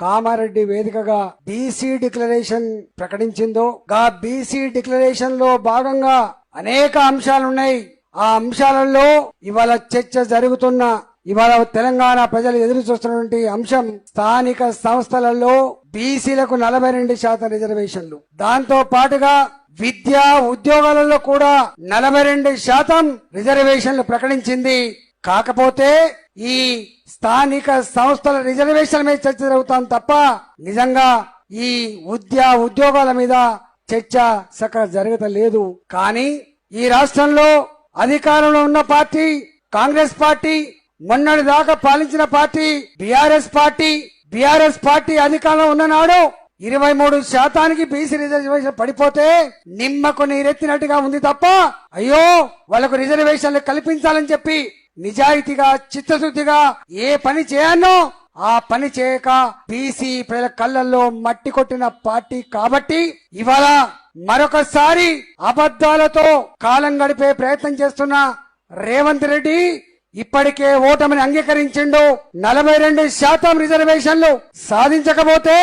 కామారెడ్డి వేదికగా BC declaration ప్రకటించిందో ఆ BC declaration లో భాగంగా అనేక అంశాలున్నాయి. ఆ అంశాలలో ఇవాళ చర్చ జరుగుతున్న ఇవాళ తెలంగాణ ప్రజలు ఎదురు చూస్తున్నటువంటి అంశం స్థానిక సంస్థలలో బీసీలకు 42% రిజర్వేషన్లు. దాంతో పాటుగా విద్యా ఉద్యోగాలలో కూడా 42% రిజర్వేషన్లు ప్రకటించింది. కాకపోతే ఈ స్థానిక సంస్థల రిజర్వేషన్ల మీద చర్చ జరుగుతాం తప్ప నిజంగా ఈ ఉద్యోగాల మీద చర్చ సరిగ్గా జరగలేదు. కానీ ఈ రాష్ట్రంలో అధికారంలో ఉన్న పార్టీ కాంగ్రెస్ పార్టీ, మొన్నటి దాకా పాలించిన పార్టీ బీఆర్ఎస్ పార్టీ అధికారంలో ఉన్ననాడు 23% బీసీ రిజర్వేషన్ పడిపోతే నిమ్మకు నీరెత్తినట్టుగా ఉంది తప్ప అయ్యో వాళ్లకు రిజర్వేషన్లు కల్పించాలని చెప్పి నిజాయితీగా చిత్తశుద్ధిగా ఏ పని చేయనో ఆ పని చేయక బీసీ ప్రజల కళ్ళల్లో మట్టి కొట్టిన పార్టీ కాబట్టి ఇవాళ మరొకసారి అబద్ధాలతో కాలం గడిపే ప్రయత్నం చేస్తున్న రేవంత్ రెడ్డి ఇప్పటికే ఓటమిని అంగీకరించిండు. 42% రిజర్వేషన్లు సాధించకపోతే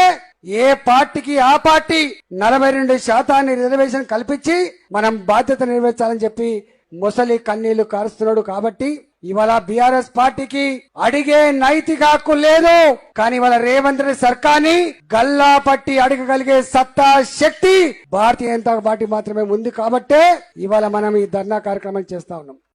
ఏ పార్టీకి ఆ పార్టీ 42% రిజర్వేషన్ కల్పించి మనం బాధ్యత నెరవేర్చాలని చెప్పి ముసలి కన్నీళ్లు కారుస్తున్నాడు. కాబట్టి ఇవాళ బీఆర్ఎస్ పార్టీకి అడిగే నైతిక హక్కు లేదు. కానీ ఇవాళ రేవంత్ రెడ్డి సర్కార్ని గల్లా పట్టి అడగగలిగే సత్తా శక్తి భారతీయ జనతా పార్టీ మాత్రమే ఉంది. కాబట్టే ఇవాళ మనం ఈ ధర్నా కార్యక్రమం చేస్తా ఉన్నాం.